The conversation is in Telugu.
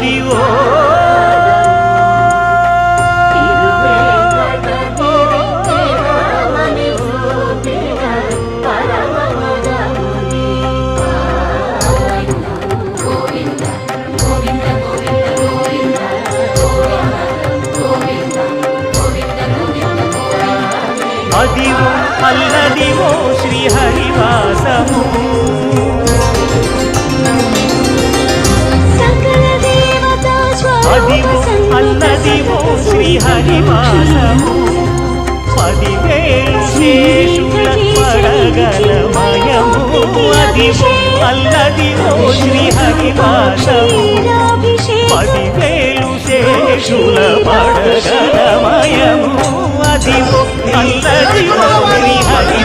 అదివో అదివో అల్లదివో శ్రీహరివాసము అదివో అల్లదివో శ్రీహరివాసము 10,000 శేషుల పడగలమయము అదివో అల్లదివో శ్రీహరివాసము 10,000 శేషుల పడగలమయము అదివో అల్లదివో శ్రీహరి